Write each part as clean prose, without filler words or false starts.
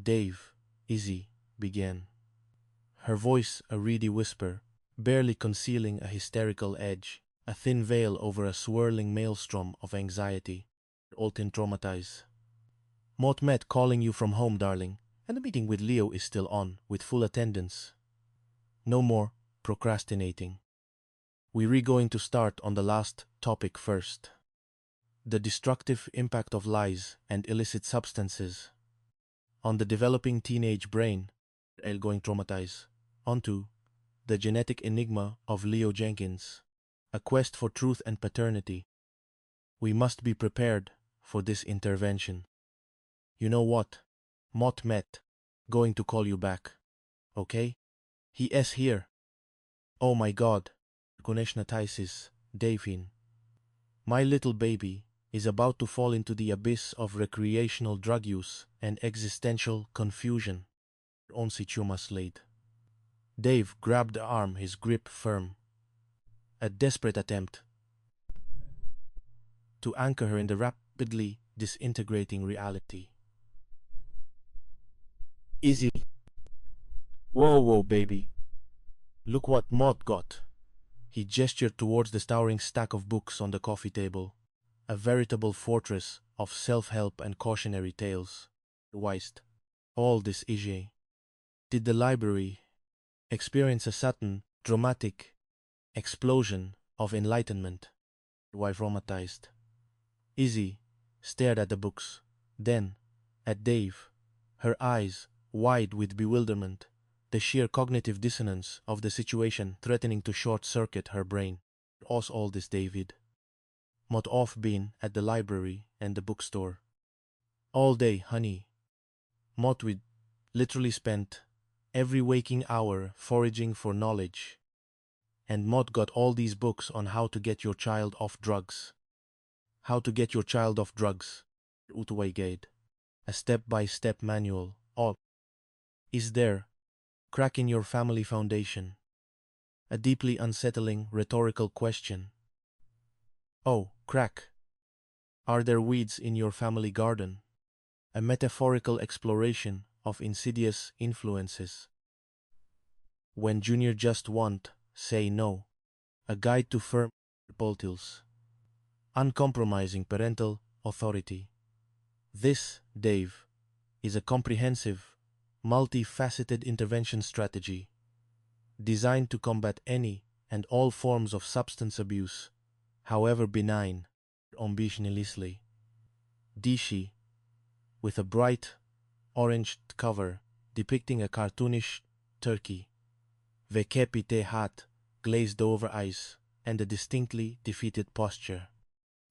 Dave, Izzy, began. Her voice a reedy whisper, barely concealing a hysterical edge, a thin veil over a swirling maelstrom of anxiety. Alton traumatized. Mott met calling you from home, darling, and the meeting with Leo is still on, with full attendance. No more procrastinating. We're going to start on the last topic first. The destructive impact of lies and illicit substances on the developing teenage brain. Going traumatize. Onto the genetic enigma of Leo Jenkins, a quest for truth and paternity. We must be prepared for this intervention. You know what? Mott met. Going to call you back. Okay? He is here. Oh my God. Konechnatisis, Davin. My little baby is about to fall into the abyss of recreational drug use and existential confusion. Onsi Chumas laid. Dave grabbed the arm, his grip firm. A desperate attempt to anchor her in the rapidly disintegrating reality. Easy. Whoa, baby. Look what Mott got. He gestured towards the towering stack of books on the coffee table, a veritable fortress of self-help and cautionary tales. Weist. All this Ije. Did the library experience a sudden, dramatic explosion of enlightenment? Why traumatized? Izzy stared at the books, then at Dave, her eyes wide with bewilderment, the sheer cognitive dissonance of the situation threatening to short-circuit her brain. What's all this, David? Mott off been at the library and the bookstore. All day, honey. Mott would literally spent every waking hour foraging for knowledge. And Mott got all these books on how to get your child off drugs. How to get your child off drugs. Utuway Guide. A step-by-step manual. All. Is there crack in your family foundation? A deeply unsettling rhetorical question. Oh, crack. Are there weeds in your family garden? A metaphorical exploration of insidious influences. When Junior just want, say no. A guide to firm repultils. Uncompromising parental authority. This, Dave, is a comprehensive, multifaceted intervention strategy designed to combat any and all forms of substance abuse, however benign, ambitiously. Dishi, with a bright orange cover depicting a cartoonish turkey, vekepite hat, glazed over eyes, and a distinctly defeated posture.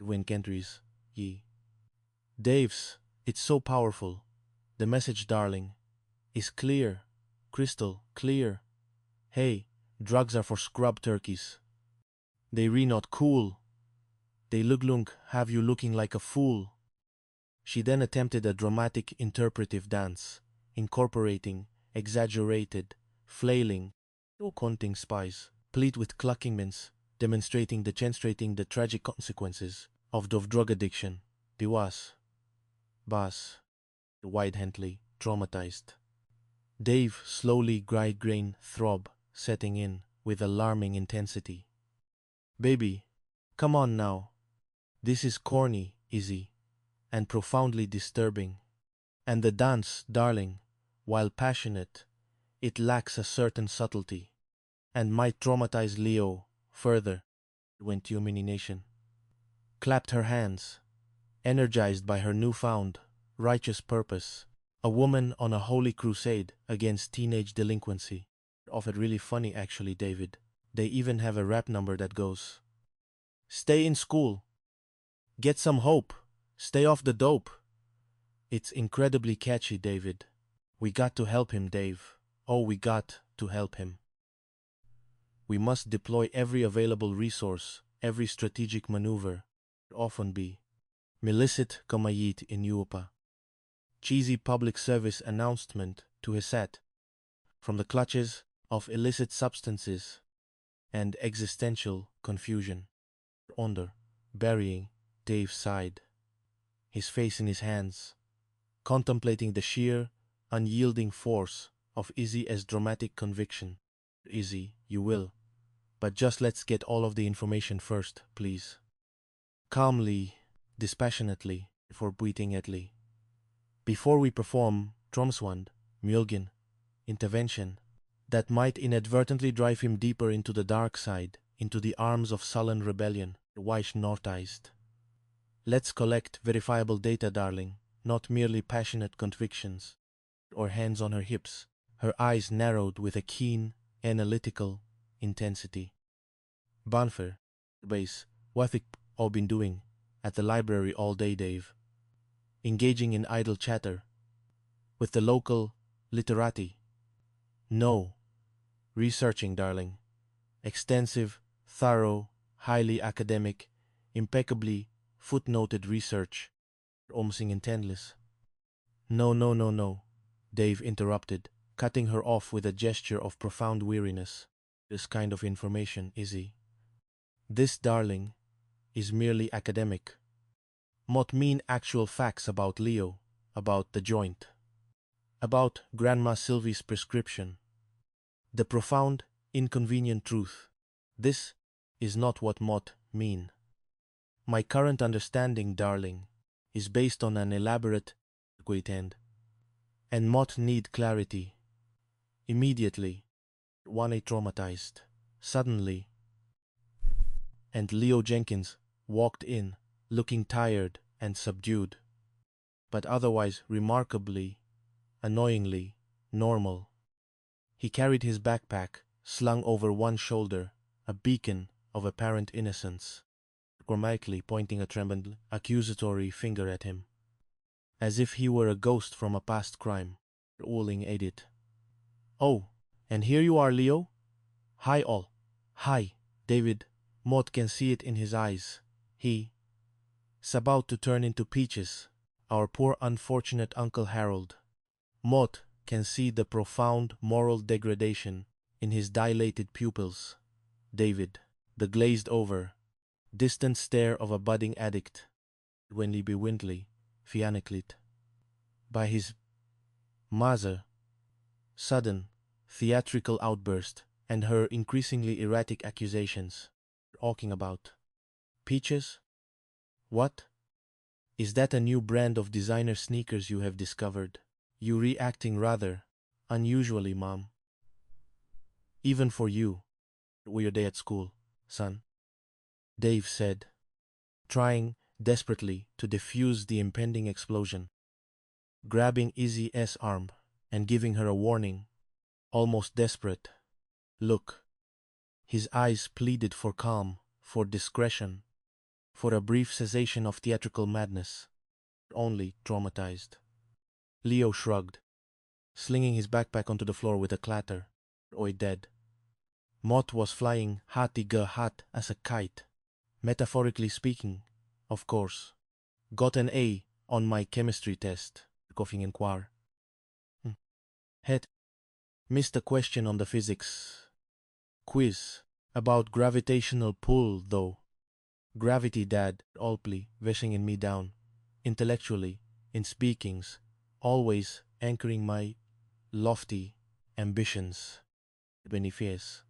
Win Kentries, ye. Dave's, it's so powerful. The message, darling, is clear, crystal clear. Hey, drugs are for scrub turkeys. They re not cool. They look have you looking like a fool. She then attempted a dramatic interpretive dance, incorporating exaggerated, flailing, counting spies, pleat with clucking mints, demonstrating the tragic consequences of drug addiction. Biwas. Bas. Wide Hentley, traumatized. Dave slowly grain throb setting in with alarming intensity. Baby, come on now. This is corny, Izzy, and profoundly disturbing. And the dance, darling, while passionate, it lacks a certain subtlety, and might traumatize Leo further. Went Nation. Clapped her hands, energized by her newfound righteous purpose, a woman on a holy crusade against teenage delinquency. Often really funny actually, David. They even have a rap number that goes, "Stay in school. Get some hope. Stay off the dope." It's incredibly catchy, David. We got to help him, Dave. Oh, we got to help him. We must deploy every available resource, every strategic maneuver. Often be Milicit Kamayit in Yupa. Cheesy public service announcement to his set. From the clutches of illicit substances and existential confusion. Onder, burying Dave's side, his face in his hands, contemplating the sheer unyielding force of Izzy as dramatic conviction. Izzy, you will. But just let's get all of the information first, please. Calmly, dispassionately, forbittingly. Before we perform Tromswand, Mjolgin, intervention, that might inadvertently drive him deeper into the dark side, into the arms of sullen rebellion, Weiss noticed. Let's collect verifiable data, darling, not merely passionate convictions. Or hands on her hips, her eyes narrowed with a keen, analytical intensity. Banfer, base, what have all been doing at the library all day, Dave? Engaging in idle chatter with the local literati? No. Researching, darling. Extensive, thorough, highly academic, impeccably footnoted research. Omsing intendless. No, Dave interrupted, cutting her off with a gesture of profound weariness. This kind of information, Izzy. This, darling, is merely academic. Not mean actual facts about Leo, about the joint, about Grandma Sylvie's prescription. The profound, inconvenient truth. This is not what Mott mean. My current understanding, darling, is based on an elaborate end, and Mott need clarity. Immediately, one a traumatized, suddenly, and Leo Jenkins walked in, looking tired and subdued, but otherwise remarkably, annoyingly, normal. He carried his backpack, slung over one shoulder, a beacon of apparent innocence, grammatically pointing a trembling, accusatory finger at him, as if he were a ghost from a past crime. Walling aided. Oh, and here you are, Leo? Hi all. Hi, David. Mott can see it in his eyes. He's about to turn into peaches. Our poor unfortunate Uncle Harold. Mott can see the profound moral degradation in his dilated pupils. David, the glazed over, distant stare of a budding addict, Winley Windley, Fianaclit. By his mother, sudden, theatrical outburst, and her increasingly erratic accusations. Talking about peaches? What? Is that a new brand of designer sneakers you have discovered? You reacting rather unusually, Mom. Even for you. Your day at school, son. Dave said, trying desperately to defuse the impending explosion, grabbing Izzy's arm and giving her a warning, almost desperate look. His eyes pleaded for calm, for discretion, for a brief cessation of theatrical madness. Only traumatized. Leo shrugged, slinging his backpack onto the floor with a clatter. Oi dead. Mott was flying hot as a kite. Metaphorically speaking, of course. Got an A on my chemistry test, coughing inquire. Had missed a question on the physics quiz about gravitational pull, though. Gravity, Dad, Alpley, wishing in me down, intellectually, in speakings, always anchoring my lofty ambitions. Benefice.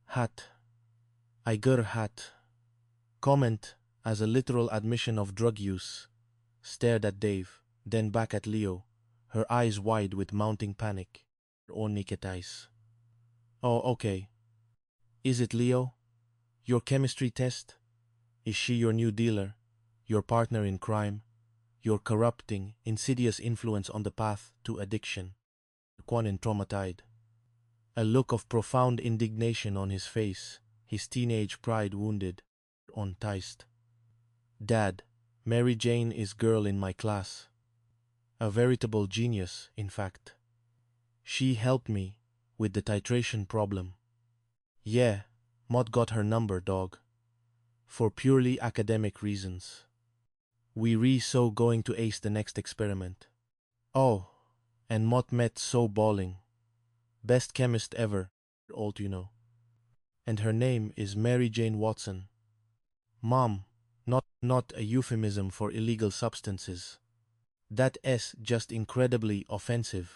Hat. Iger hat. Comment as a literal admission of drug use. Stared at Dave, then back at Leo, her eyes wide with mounting panic. Or naked eyes. Oh, okay. Is it Leo? Your chemistry test? Is she your new dealer? Your partner in crime? Your corrupting, insidious influence on the path to addiction? Quanin traumatized. A look of profound indignation on his face, his teenage pride wounded, unticed. Dad, Mary Jane is girl in my class. A veritable genius, in fact. She helped me with the titration problem. Yeah, Mott got her number, dog. For purely academic reasons. We so going to ace the next experiment. Oh, and Mott met so bawling. Best chemist ever, old you know. And her name is Mary Jane Watson. Mom, not a euphemism for illegal substances. That S just incredibly offensive.